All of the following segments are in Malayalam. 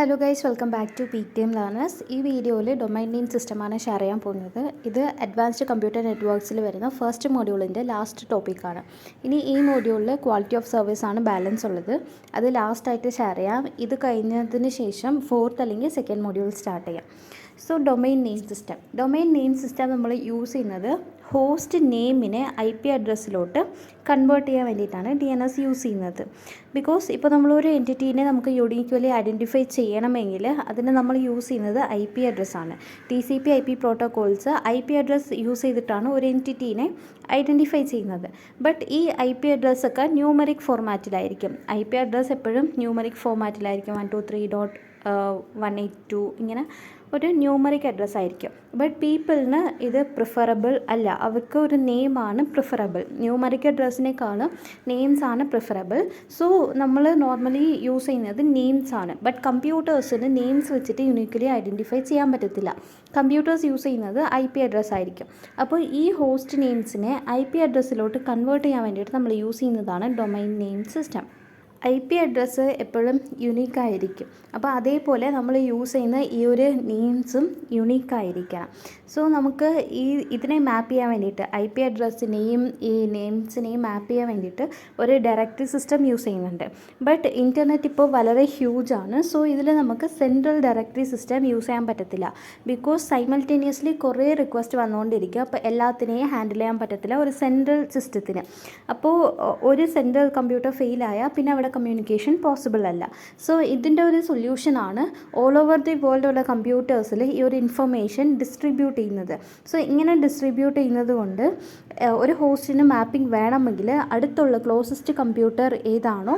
Hello guys, welcome back to PTM learners. ഈ വീഡിയോയിൽ ഡൊമൈൻ നെയിം സിസ്റ്റമാണ് ഷെയർ ചെയ്യാൻ പോകുന്നത്. ഇത് അഡ്വാൻസ്ഡ് കമ്പ്യൂട്ടർ നെറ്റ്വർക്ക്സിൽ വരുന്ന ഫസ്റ്റ് മോഡ്യൂളിൻ്റെ ലാസ്റ്റ് ടോപ്പിക്കാണ്. ഇനി ഈ മോഡ്യൂളിൽ ക്വാളിറ്റി ഓഫ് സർവീസ് ആണ് ബാലൻസ് ഉള്ളത്. അത് ലാസ്റ്റായിട്ട് ഷെയർ ചെയ്യാം. ഇത് കഴിഞ്ഞതിന് ശേഷം ഫോർത്ത് അല്ലെങ്കിൽ സെക്കൻഡ് മോഡ്യൂൾ സ്റ്റാർട്ട് ചെയ്യാം. സോ ഡൊമൈൻ നെയിം സിസ്റ്റം നമ്മൾ യൂസ് ചെയ്യുന്നത് ഹോസ്റ്റ് നെയിമിനെ IP അഡ്രസ്സിലോട്ട് കൺവേർട്ട് ചെയ്യാൻ വേണ്ടിയിട്ടാണ് DNS യൂസ് ചെയ്യുന്നത്. ബിക്കോസ് ഇപ്പോൾ നമ്മളൊരു എൻറ്റിറ്റീനെ നമുക്ക് യൂണിക്വലി ഐഡൻറ്റിഫൈ ചെയ്യണമെങ്കിൽ അതിന് നമ്മൾ യൂസ് ചെയ്യുന്നത് IP അഡ്രസ്സാണ്. TCP/IP protocols IP address use ചെയ്തിട്ടാണ് ഒരു എൻറ്റിറ്റീനെ ഐഡൻറ്റിഫൈ ചെയ്യുന്നത്. ബട്ട് ഈ IP അഡ്രസ്സൊക്കെ ന്യൂമറിക് ഫോർമാറ്റിലായിരിക്കും. IP അഡ്രസ്സ് എപ്പോഴും ന്യൂമറിക് ഫോർമാറ്റിലായിരിക്കും. 123.182 ഇങ്ങനെ ഒരു ന്യൂമറിക് അഡ്രസ്സ് ആയിരിക്കും. ബട്ട് പീപ്പിളിന് ഇത് പ്രിഫറബിൾ അല്ല. അവർക്ക് ഒരു നെയിമാണ് പ്രിഫറബിൾ. ന്യൂമറിക് അഡ്രസ്സിനേക്കാളും നെയിംസ് ആണ് പ്രിഫറബിൾ. സോ നമ്മൾ നോർമലി യൂസ് ചെയ്യുന്നത് നെയിംസ് ആണ്. ബട്ട് കമ്പ്യൂട്ടേഴ്സിന് നെയിംസ് വെച്ചിട്ട് യൂണിക്കലി ഐഡൻറ്റിഫൈ ചെയ്യാൻ പറ്റത്തില്ല. കമ്പ്യൂട്ടേഴ്സ് യൂസ് ചെയ്യുന്നത് IP അഡ്രസ്സ് ആയിരിക്കും. അപ്പോൾ ഈ ഹോസ്റ്റ് നെയിംസിനെ IP അഡ്രസ്സിലോട്ട് കൺവേർട്ട് ചെയ്യാൻ വേണ്ടിയിട്ട് നമ്മൾ യൂസ് ചെയ്യുന്നതാണ് domain name system. IP address എപ്പോഴും യുണീക്കായിരിക്കും. അപ്പോൾ അതേപോലെ നമ്മൾ യൂസ് ചെയ്യുന്ന ഈ ഒരു നെയിംസും യുണീക്കായിരിക്കണം. സോ നമുക്ക് ഇതിനെ മാപ്പ് ചെയ്യാൻ വേണ്ടിയിട്ട് IP അഡ്രസ്സിനെയും ഈ നെയിംസിനെയും മാപ്പ് ചെയ്യാൻ വേണ്ടിയിട്ട് ഒരു ഡയറക്ടറി സിസ്റ്റം യൂസ് ചെയ്യുന്നുണ്ട്. ബട്ട് ഇൻ്റർനെറ്റ് ഇപ്പോൾ വളരെ ഹ്യൂജാണ്. സോ ഇതിൽ നമുക്ക് സെൻട്രൽ ഡയറക്ടറി സിസ്റ്റം യൂസ് ചെയ്യാൻ പറ്റത്തില്ല. ബിക്കോസ് സൈമൾട്ടേനിയസ്ലി കുറേ റിക്വസ്റ്റ് വന്നുകൊണ്ടിരിക്കുക. അപ്പോൾ എല്ലാത്തിനെയും ഹാൻഡിൽ ചെയ്യാൻ പറ്റത്തില്ല ഒരു സെൻട്രൽ സിസ്റ്റത്തിന്. അപ്പോൾ ഒരു സെൻട്രൽ കമ്പ്യൂട്ടർ ഫെയിലായാൽ പിന്നെ അവിടെ കമ്മ്യൂണിക്കേഷൻ പോസിബിൾ അല്ല. സോ ഇതിൻ്റെ ഒരു സൊല്യൂഷനാണ് ഓൾ ഓവർ ദി വേൾഡ് ഉള്ള കമ്പ്യൂട്ടേഴ്സിൽ ഈ ഒരു ഇൻഫർമേഷൻ ഡിസ്ട്രിബ്യൂട്ട് ചെയ്യുന്നത്. സോ ഇങ്ങനെ ഡിസ്ട്രിബ്യൂട്ട് ചെയ്യുന്നത് കൊണ്ട് ഒരു ഹോസ്റ്റിന് മാപ്പിംഗ് വേണമെങ്കിൽ അടുത്തുള്ള ക്ലോസസ്റ്റ് കമ്പ്യൂട്ടർ ഏതാണോ,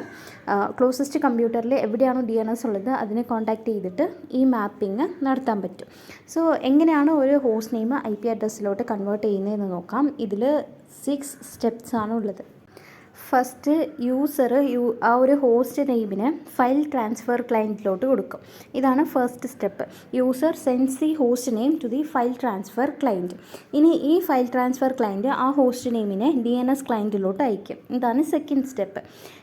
ക്ലോസസ്റ്റ് കമ്പ്യൂട്ടറിൽ എവിടെയാണോ DNS ഉള്ളത് അതിനെ കോൺടാക്റ്റ് ചെയ്തിട്ട് ഈ മാപ്പിംഗ് നടത്താൻ പറ്റും. സോ എങ്ങനെയാണ് ഒരു ഹോസ്റ്റ് നെയിം IP അഡ്രസ്സിലോട്ട് കൺവേർട്ട് ചെയ്യുന്നതെന്ന് നോക്കാം. ഇതിൽ 6 സ്റ്റെപ്സ് ആണ് ഉള്ളത്. ഫസ്റ്റ് യൂസർ ആ ഒരു ഹോസ്റ്റ് നെയിമിനെ ഫയൽ ട്രാൻസ്ഫർ ക്ലയൻറ്റിലോട്ട് കൊടുക്കും. ഇതാണ് first step. User sends the host name to the file transfer client. ഇനി ഈ ഫയൽ ട്രാൻസ്ഫർ ക്ലയൻറ്റ് ആ ഹോസ്റ്റ് നെയിമിനെ DNS ക്ലയൻറ്റിലോട്ട് അയക്കും. ഇതാണ് സെക്കൻഡ് സ്റ്റെപ്പ്.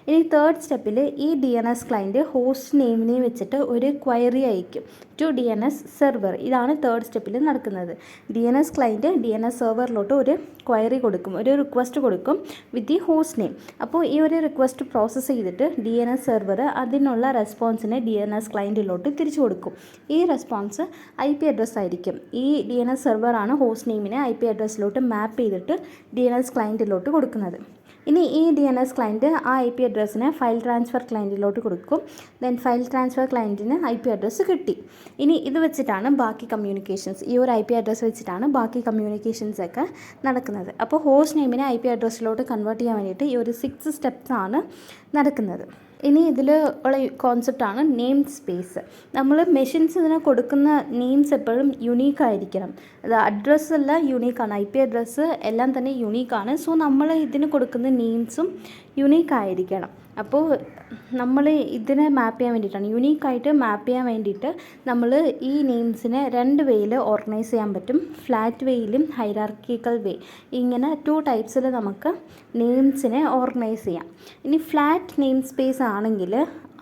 ഇനി തേർഡ് സ്റ്റെപ്പിൽ ഈ DNS ക്ലയൻറ്റ് ഹോസ്റ്റ് നെയിമിനെ വെച്ചിട്ട് ഒരു ക്വയറി അയക്കും ടു DNS സെർവർ. ഇതാണ് തേർഡ് സ്റ്റെപ്പിൽ നടക്കുന്നത്. DNS ക്ലയൻറ്റ് DNS സെർവറിലോട്ട് ഒരു ക്വയറി കൊടുക്കും, ഒരു റിക്വസ്റ്റ് കൊടുക്കും വിത്ത് ദി ഹോസ്റ്റ് നെയിം. അപ്പോൾ ഈ ഒരു റിക്വസ്റ്റ് പ്രോസസ്സ് ചെയ്തിട്ട് DNS സെർവർ അതിനുള്ള റെസ്പോൺസിനെ DNS ക്ലയൻറ്റിലോട്ട് തിരിച്ചു കൊടുക്കും. ഈ റെസ്പോൺസ് IP അഡ്രസ്സ് ആയിരിക്കും. ഈ DNS സെർവറാണ് ഹോസ്റ്റ് നെയിമിനെ IP അഡ്രസ്സിലോട്ട് മാപ്പ് ചെയ്തിട്ട് DNS ക്ലയൻറ്റിലോട്ട് കൊടുക്കുന്നത്. ഇനി ഈ DNS ക്ലയൻറ്റ് ആ IP അഡ്രസ്സിനെ ഫയൽ ട്രാൻസ്ഫർ ക്ലയൻറ്റിലോട്ട് കൊടുക്കും. ദെൻ ഫയൽ ട്രാൻസ്ഫർ ക്ലയൻറ്റിന് IP അഡ്രസ്സ് കിട്ടി. ഇനി ഇത് വെച്ചിട്ടാണ് ബാക്കി കമ്മ്യൂണിക്കേഷൻസ്, ഈ ഒരു IP അഡ്രസ്സ് വെച്ചിട്ടാണ് ബാക്കി കമ്മ്യൂണിക്കേഷൻസ് ഒക്കെ നടക്കുന്നത്. അപ്പോൾ ഹോസ്റ്റ് നെയിമിനെ IP അഡ്രസ്സിലോട്ട് കൺവേർട്ട് ചെയ്യാൻ വേണ്ടിയിട്ട് ഈ ഒരു 6 സ്റ്റെപ്സ് ആണ് നടക്കുന്നത്. ഇനി ഇതിൽ ഉള്ള കോൺസെപ്റ്റാണ് നെയിം സ്പേസ്. നമ്മൾ മെഷീൻസ് ഇതിന് കൊടുക്കുന്ന നെയിംസ് എപ്പോഴും യുണീക്കായിരിക്കണം. അത് അഡ്രസ്സെല്ലാം യുണീക്കാണ്, IP അഡ്രസ്സ് എല്ലാം തന്നെ യുണീക്കാണ്. സോ നമ്മൾ ഇതിന് കൊടുക്കുന്ന നെയിംസും യുണീക്കായിരിക്കണം. അപ്പോൾ നമ്മൾ ഇതിനെ മാപ്പ് ചെയ്യാൻ വേണ്ടിയിട്ടാണ്, യുണീക്കായിട്ട് മാപ്പ് ചെയ്യാൻ വേണ്ടിയിട്ട് നമ്മൾ ഈ നെയിംസിനെ 2 വേയിൽ ഓർഗനൈസ് ചെയ്യാൻ പറ്റും. ഫ്ലാറ്റ് വേയിലും ഹൈറാർക്കിക്കൽ വേ. ഇങ്ങനെ 2 ടൈപ്സിൽ നമുക്ക് നെയിംസിനെ ഓർഗനൈസ് ചെയ്യാം. ഇനി ഫ്ലാറ്റ് നെയിം സ്പേസ് ആണെങ്കിൽ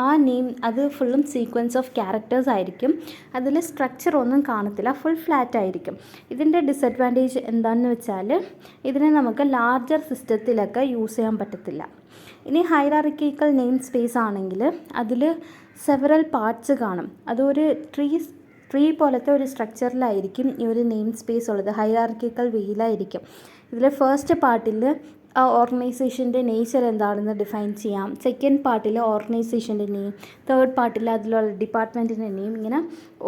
ആ നെയിം അത് ഫുള്ളും സീക്വൻസ് ഓഫ് ക്യാരക്ടേഴ്സ് ആയിരിക്കും. അതിൽ സ്ട്രക്ചർ ഒന്നും കാണത്തില്ല, ഫുൾ ഫ്ലാറ്റ് ആയിരിക്കും. ഇതിൻ്റെ ഡിസഡ്വാൻറ്റേജ് എന്താണെന്ന് വെച്ചാൽ ഇതിനെ നമുക്ക് ലാർജർ സിസ്റ്റത്തിലൊക്കെ യൂസ് ചെയ്യാൻ പറ്റത്തില്ല. ഇനി ഹൈറാർക്കിക്കൽ നെയിം സ്പേസ് ആണെങ്കിൽ അതിൽ സെവറൽ പാർട്സ് കാണും. അതൊരു ട്രീ പോലത്തെ ഒരു സ്ട്രക്ചറിലായിരിക്കും ഈ ഒരു നെയിം സ്പേസ് ഉള്ളത്. ഹൈറാർക്കിക്കൽ വേയിലായിരിക്കും. ഇതിൽ ഫസ്റ്റ് പാർട്ടിൽ ആ ഓർഗനൈസേഷൻ്റെ നേച്ചർ എന്താണെന്ന് ഡിഫൈൻ ചെയ്യാം. സെക്കൻഡ് പാർട്ടിൽ ഓർഗനൈസേഷൻ്റെ നെയിം, തേർഡ് പാർട്ടിൽ അതിലുള്ള ഡിപ്പാർട്ട്മെൻറ്റിൻ്റെ നെയിം, ഇങ്ങനെ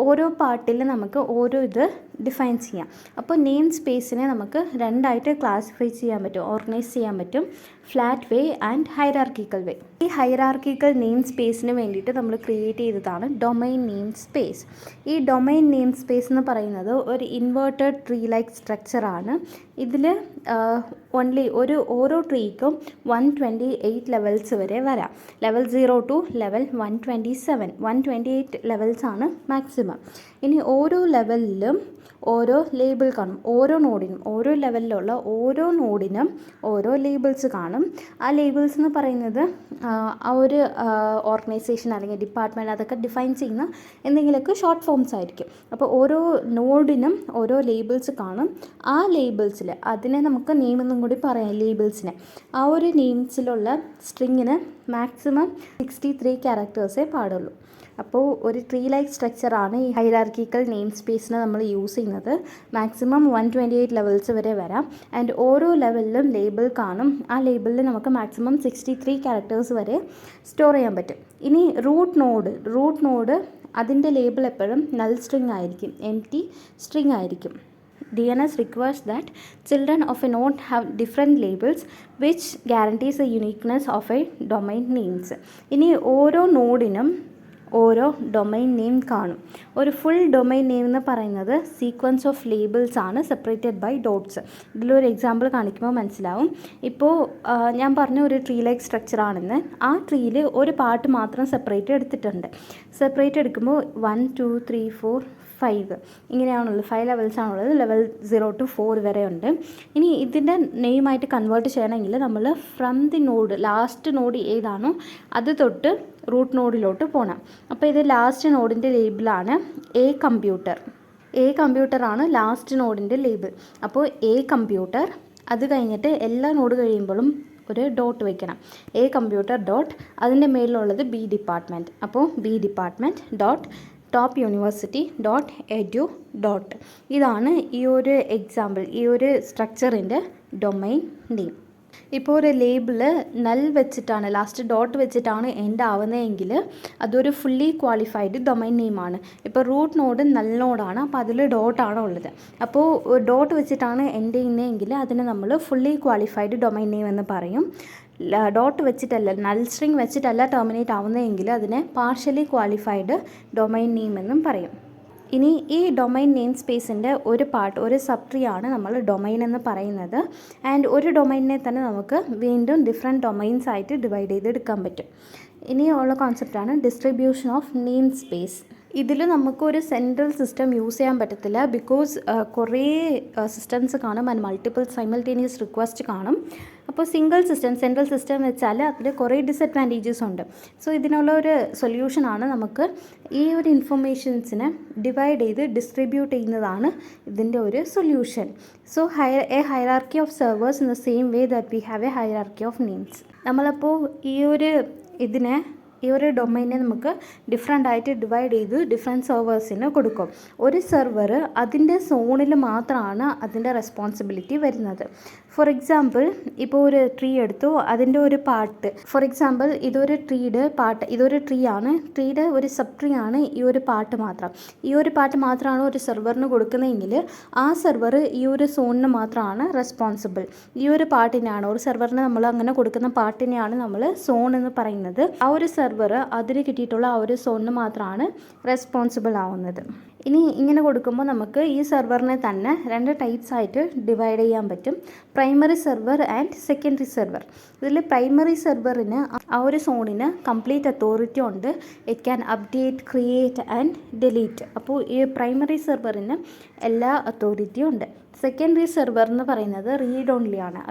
ഓരോ പാർട്ടിൽ നമുക്ക് ഓരോ ഇത് ഡിഫൈൻ ചെയ്യാം. അപ്പോൾ നെയിം സ്പേസിനെ നമുക്ക് 2ആയിട്ട് ക്ലാസിഫൈ ചെയ്യാൻ പറ്റും, ഓർഗനൈസ് ചെയ്യാൻ പറ്റും. ഫ്ലാറ്റ് വേ ആൻഡ് ഹൈറാർക്കിക്കൽ വേ. ഈ ഹൈറാർക്കിക്കൽ നെയിം സ്പേസിന് വേണ്ടിയിട്ട് നമ്മൾ ക്രിയേറ്റ് ചെയ്തതാണ് ഡൊമൈൻ നെയിം സ്പേസ്. ഈ ഡൊമൈൻ നെയിം സ്പേസ് എന്ന് പറയുന്നത് ഒരു ഇൻവേർട്ടഡ് ട്രീ ലൈക്ക് സ്ട്രക്ചറാണ്. ഇതിൽ ഓരോ ട്രീക്കും 128 ലെവൽസ് വരെ വരാം. ലെവൽ 0 to ലെവൽ 128 ലെവൽസാണ് മാക്സിമം. ഇനി ഓരോ ലെവലിലും ഓരോ ലേബിൾ കാണും. ഓരോ നോഡിനും, ഓരോ ലെവലിലുള്ള ഓരോ നോഡിനും ഓരോ ലേബിൾസ് കാണും. ആ ലേബിൾസ് എന്ന് പറയുന്നത് ആ ഒരു ഓർഗനൈസേഷൻ അല്ലെങ്കിൽ ഡിപ്പാർട്ട്മെൻറ്റ് അതൊക്കെ ഡിഫൈൻ ചെയ്യുന്ന എന്തെങ്കിലുമൊക്കെ ഷോർട്ട് ഫോംസ് ആയിരിക്കും. അപ്പോൾ ഓരോ നോഡിനും ഓരോ ലേബിൾസ് കാണും. ആ ലേബിൾസിൽ അതിനെ നമുക്ക് നെയിം എന്നും കൂടി പറയാം. ലേബിൾസിനെ ആ ഒരു നെയിംസിലുള്ള സ്ട്രിങ്ങിന് മാക്സിമം 63 ക്യാരക്ടേഴ്സേ പാടുള്ളൂ. അപ്പോൾ ഒരു ട്രീ ലൈക്ക് സ്ട്രക്ചറാണ് ഈ ഹൈറാർക്കിക്കൽ നെയിം സ്പേസിന് നമ്മൾ യൂസ് ചെയ്യുന്നത്. മാക്സിമം 128 ലെവൽസ് വരെ വരാം. ആൻഡ് ഓരോ ലെവലിലും ലേബിൾ കാണും. ആ ലേബിളിൽ നമുക്ക് മാക്സിമം 63 ക്യാരക്ടേഴ്സ് വരെ സ്റ്റോർ ചെയ്യാൻ പറ്റും. ഇനി റൂട്ട് നോഡ് അതിൻ്റെ ലേബിൾ എപ്പോഴും നൾ സ്ട്രിങ് ആയിരിക്കും, എംപ്റ്റി സ്ട്രിങ് ആയിരിക്കും. DNS requires that children of a node have different labels which guarantees the uniqueness of a domain names. ഇനി ഓരോ നോഡിനും ഓരോ ഡൊമൈൻ നെയിം കാണും. ഒരു ഫുൾ ഡൊമൈൻ നെയിം എന്ന് പറയുന്നത് സീക്വൻസ് ഓഫ് ലേബിൾസ് ആണ് സെപ്പറേറ്റഡ് ബൈ ഡോട്ട്സ്. ഇതിലൊരു എക്സാമ്പിൾ കാണിക്കുമ്പോൾ മനസ്സിലാവും. ഇപ്പോൾ ഞാൻ പറഞ്ഞ ഒരു ട്രീ ലൈക്ക് സ്ട്രക്ചർ ആണെന്ന്. ആ ട്രീയിൽ ഒരു പാർട്ട് മാത്രം സെപ്പറേറ്റ് എടുത്തിട്ടുണ്ട്. സെപ്പറേറ്റ് എടുക്കുമ്പോൾ 1 2 3 4 5 ഇങ്ങനെയാണുള്ളത്. 5 ലെവൽസ് ആണുള്ളത്. ലെവൽ 0 to 4 വരെ ഉണ്ട്. ഇനി ഇതിൻ്റെ നെയിമായിട്ട് കൺവേർട്ട് ചെയ്യണമെങ്കിൽ നമ്മൾ from the node, last node ഏതാണോ അത് തൊട്ട് റൂട്ട് നോഡിലോട്ട് പോകണം. അപ്പോൾ ഇത് ലാസ്റ്റ് നോഡിൻ്റെ ലേബിളാണ് കമ്പ്യൂട്ടറാണ് ലാസ്റ്റ് നോഡിൻ്റെ ലേബിൾ. അപ്പോൾ കമ്പ്യൂട്ടർ, അത് കഴിഞ്ഞിട്ട് എല്ലാ നോഡ് കഴിയുമ്പോഴും ഒരു ഡോട്ട് വയ്ക്കണം. കമ്പ്യൂട്ടർ ഡോട്ട്, അതിൻ്റെ മേലിലുള്ളത് ബി ഡിപ്പാർട്ട്മെൻറ്റ്. അപ്പോൾ B department dot top university dot edu dot. ഇതാണ് ഈ ഒരു എക്സാമ്പിൾ, ഈ ഒരു സ്ട്രക്ചറിൻ്റെ ഡൊമൈൻ നെയിം. ഇപ്പോൾ ഒരു ലേബിള് നൽ വെച്ചിട്ടാണ്, ലാസ്റ്റ് ഡോട്ട് വെച്ചിട്ടാണ് എൻഡ് ആവുന്നതെങ്കിൽ അതൊരു ഫുള്ളി ക്വാളിഫൈഡ് ഡൊമൈൻ നെയിമാണ്. ഇപ്പോൾ റൂട്ട് നോഡ് നൽ നോഡാണ്, അപ്പോൾ അതിൽ ഡോട്ടാണ് ഉള്ളത്. അപ്പോൾ ഡോട്ട് വെച്ചിട്ടാണ് എൻഡ് ചെയ്യുന്നതെങ്കിൽ അതിനെ നമ്മൾ ഫുള്ളി ക്വാളിഫൈഡ് ഡൊമൈൻ നെയിം എന്ന് പറയും. ഡോട്ട് വെച്ചിട്ടല്ല, നൾ സ്ട്രിങ് വെച്ചിട്ടല്ല ടെർമിനേറ്റ് ആവുന്നതെങ്കിൽ അതിനെ പാർഷ്യലി ക്വാളിഫൈഡ് ഡൊമൈൻ നെയിം എന്നും പറയും. ഇനി ഈ ഡൊമൈൻ നെയിം സ്പേസിൻ്റെ ഒരു പാർട്ട്, ഒരു സബ് ട്രീ ആണ് നമ്മൾ ഡൊമൈൻ എന്ന് പറയുന്നത്. ആൻഡ് ഒരു ഡൊമൈനിനെ തന്നെ നമുക്ക് വീണ്ടും ഡിഫറെൻറ്റ് ഡൊമൈൻസ് ആയിട്ട് ഡിവൈഡ് ചെയ്തെടുക്കാൻ പറ്റും. ഇനിയുള്ള കോൺസെപ്റ്റാണ് ഡിസ്ട്രിബ്യൂഷൻ ഓഫ് നെയിം സ്പേസ്. ഇതിൽ നമുക്കൊരു സെൻട്രൽ സിസ്റ്റം യൂസ് ചെയ്യാൻ പറ്റത്തില്ല. ബിക്കോസ് കുറേ സിസ്റ്റംസ് കാണും ആൻഡ് മൾട്ടിപ്പിൾ സൈമൾട്ടേനിയസ് റിക്വസ്റ്റ് കാണും. അപ്പോൾ സെൻട്രൽ സിസ്റ്റം വെച്ചാൽ അതിൽ കുറേ ഡിസഡ്വാൻറ്റേജസ് ഉണ്ട്. സോ ഇതിനുള്ള ഒരു സൊല്യൂഷനാണ് നമുക്ക് ഈ ഒരു ഇൻഫർമേഷൻസിനെ ഡിവൈഡ് ചെയ്ത് ഡിസ്ട്രിബ്യൂട്ട് ചെയ്യുന്നതാണ് ഇതിൻ്റെ ഒരു solution. So A hierarchy of servers in the same way that we have A hierarchy of names. നമ്മളപ്പോൾ ഈ ഒരു ഡൊമൈനെ നമുക്ക് ഡിഫറെൻ്റ് ആയിട്ട് ഡിവൈഡ് ചെയ്ത് ഡിഫറെൻറ്റ് സെർവേഴ്സിന് കൊടുക്കും. ഒരു സെർവർ അതിൻ്റെ സോണിൽ മാത്രമാണ് അതിൻ്റെ റെസ്പോൺസിബിലിറ്റി വരുന്നത്. ഫോർ എക്സാമ്പിൾ, ഇപ്പോൾ ഒരു ട്രീ എടുത്തു, അതിൻ്റെ ഒരു പാർട്ട്, ഫോർ എക്സാമ്പിൾ ഇതൊരു ട്രീയുടെ പാർട്ട്, ഇതൊരു ട്രീ ആണ്, ട്രീയുടെ ഒരു സബ് ട്രീ ആണ് ഈ ഒരു പാർട്ട് മാത്രം. ഈ ഒരു പാർട്ട് മാത്രമാണ് ഒരു സെർവറിന് കൊടുക്കുന്നതെങ്കിൽ ആ സെർവർ ഈ ഒരു സോണിന് മാത്രമാണ് റെസ്പോൺസിബിൾ. ഈ ഒരു പാർട്ടിനെയാണ്, ഒരു സെർവറിന് നമ്മൾ അങ്ങനെ കൊടുക്കുന്ന പാർട്ടിനെയാണ് നമ്മൾ സോൺ എന്ന് പറയുന്നത്. ആ ഒരു സെർവർ അതിന് കിട്ടിയിട്ടുള്ള ആ ഒരു സോണിന് മാത്രമാണ് റെസ്പോൺസിബിൾ ആവുന്നത്. ഇനി ഇങ്ങനെ കൊടുക്കുമ്പോൾ നമുക്ക് ഈ സെർവറിനെ തന്നെ 2 ടൈപ്സ് ആയിട്ട് ഡിവൈഡ് ചെയ്യാൻ പറ്റും. Primary server and secondary server. ഇതിൽ പ്രൈമറി സെർവറിന് ആ ഒരു സോണിന് കംപ്ലീറ്റ് അതോറിറ്റി ഉണ്ട്. It can update, create and delete. അപ്പോൾ ഈ പ്രൈമറി സെർവറിന് എല്ലാ അതോറിറ്റിയും ഉണ്ട്. സെക്കൻഡറി സെർവർ എന്ന് പറയുന്നത് റീഡ് ഓൺലി ആണ്.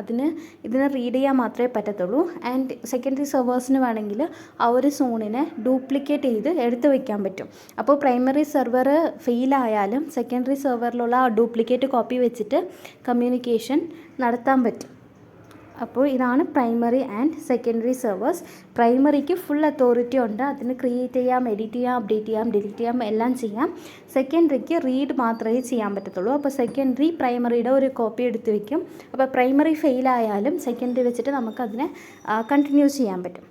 ഇതിനെ റീഡ് ചെയ്യാൻ മാത്രമേ പറ്റത്തുള്ളൂ. ആൻഡ് സെക്കൻഡറി സെർവേഴ്സിന് വേണമെങ്കിൽ ആ ഒരു സോണിനെ ഡ്യൂപ്ലിക്കേറ്റ് ചെയ്ത് എടുത്തു വയ്ക്കാൻ പറ്റും. അപ്പോൾ പ്രൈമറി സെർവർ ഫെയിലായാലും സെക്കൻഡറി സെർവറിലുള്ള ആ ഡ്യൂപ്ലിക്കേറ്റ് കോപ്പി വെച്ചിട്ട് കമ്മ്യൂണിക്കേഷൻ നടത്താൻ പറ്റും. അപ്പോൾ ഇതാണ് പ്രൈമറി ആൻഡ് സെക്കൻഡറി സെർവേഴ്സ്. പ്രൈമറിക്ക് ഫുൾ അതോറിറ്റി ഉണ്ട്. അതിന് ക്രിയേറ്റ് ചെയ്യാം, എഡിറ്റ് ചെയ്യാം, അപ്ഡേറ്റ് ചെയ്യാം, ഡിലീറ്റ് ചെയ്യാം, എല്ലാം ചെയ്യാം. സെക്കൻഡറിക്ക് റീഡ് മാത്രമേ ചെയ്യാൻ പറ്റത്തുള്ളൂ. അപ്പോൾ സെക്കൻഡറി പ്രൈമറിയുടെ ഒരു കോപ്പി എടുത്ത് വയ്ക്കും. അപ്പോൾ പ്രൈമറി ഫെയിലായാലും സെക്കൻഡറി വെച്ചിട്ട് നമുക്കതിനെ കണ്ടിന്യൂ ചെയ്യാൻ പറ്റും.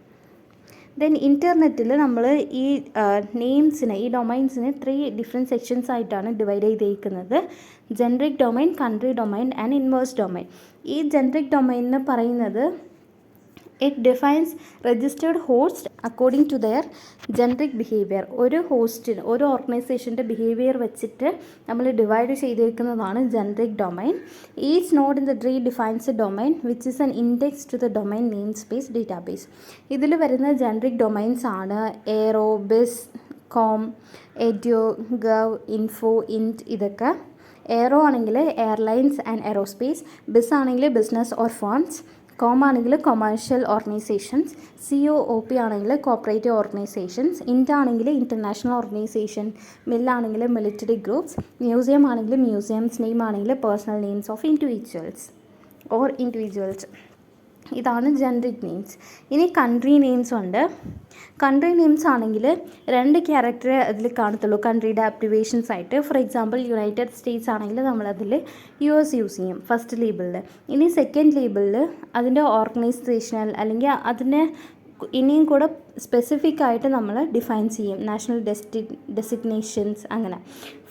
ദെൻ ഇൻ്റർനെറ്റിൽ നമ്മൾ ഈ നെയിംസിനെ, ഈ ഡൊമൈൻസിനെ 3 ഡിഫറെൻറ്റ് സെക്ഷൻസ് ആയിട്ടാണ് ഡിവൈഡ് ചെയ്തേക്കുന്നത്. Generic domain, country domain and inverse domain. ഈ ജനറിക് ഡൊമൈൻ എന്ന് പറയുന്നത് it defines registered host according to their generic behaviour. ഒരു ഹോസ്റ്റിന്, ഒരു ഓർഗനൈസേഷൻ്റെ ബിഹേവിയർ വെച്ചിട്ട് നമ്മൾ ഡിവൈഡ് ചെയ്തേക്കുന്നതാണ് generic domain. Each node in the tree defines a domain which is an index to the domain name space database. ഇതിൽ വരുന്ന ജനറിക് ഡൊമൈൻസ് ആണ് aero, biz, com, edu, gov, info, int. ഇതൊക്കെ എയറോ ആണെങ്കിൽ എയർലൈൻസ് ആൻഡ് എയറോസ്പേസ്, ബിസ് ആണെങ്കിൽ ബിസിനസ് ഓർ ഫേൺസ്, കോം ആണെങ്കിൽ കൊമേഴ്ഷ്യൽ ഓർഗനൈസേഷൻസ്, COOP ആണെങ്കിൽ കോപ്പറേറ്റീവ് ഓർഗനൈസേഷൻസ്, ആണെങ്കിൽ ഇൻ്റർനാഷണൽ ഓർഗനൈസേഷൻ, ആണെങ്കിൽ മിലിറ്ററി ഗ്രൂപ്പ്സ്, മ്യൂസിയം ആണെങ്കിൽ മ്യൂസിയംസ്, നെയിം ആണെങ്കിൽ പേഴ്സണൽ നെയിംസ് ഓഫ് ഇൻഡിവിജ്വൽസ്. ഇതാണ് ജനറിക് നെയിംസ്. ഇനി കൺട്രി നെയിംസ് ഉണ്ട്. കൺട്രി നെയിംസ് ആണെങ്കിൽ 2 ക്യാരക്ടർ അതിൽ കാണത്തുള്ളൂ കൺട്രിയുടെ അബ്രിവേഷൻസ് ആയിട്ട്. ഫോർ എക്സാമ്പിൾ യുണൈറ്റഡ് സ്റ്റേറ്റ്സ് ആണെങ്കിൽ നമ്മളതിൽ US യൂസ് ചെയ്യും ഫസ്റ്റ് ലേബിളിൽ. ഇനി സെക്കൻഡ് ലേബിളിൽ അതിൻ്റെ ഓർഗനൈസേഷണൽ അല്ലെങ്കിൽ അതിനെ ഇനിയും കൂടെ സ്പെസിഫിക് ആയിട്ട് നമ്മൾ ഡിഫൈൻ ചെയ്യും, നാഷണൽ ഡെസിഗ്നേഷൻസ് അങ്ങനെ.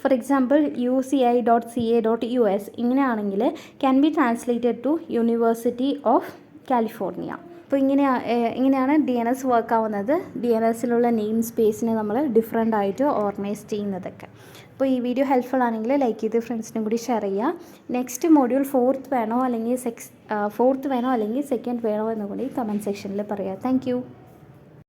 ഫോർ എക്സാമ്പിൾ UCI.CA.US ഇങ്ങനെയാണെങ്കിൽ can be translated to university of California. അപ്പോൾ ഇങ്ങനെയാണ് DNS വർക്ക് ആവുന്നത്. DNSലുള്ള നെയിം സ്പേസിനെ നമ്മൾ ഡിഫറെൻ്റ് ആയിട്ട് ഓർഗനൈസ് ചെയ്യുന്നതൊക്കെ. അപ്പോൾ ഈ വീഡിയോ ഹെൽപ്ഫുൾ ആണെങ്കിൽ ലൈക്ക് ചെയ്ത് ഫ്രണ്ട്സിനും കൂടി ഷെയർ ചെയ്യുക. നെക്സ്റ്റ് മൊഡ്യൂൾ 4th വേണോ അല്ലെങ്കിൽ 4th വേണോ അല്ലെങ്കിൽ 2nd വേണോ എന്ന് കൂടി കമൻറ്റ് സെക്ഷനിൽ പറയുക. താങ്ക്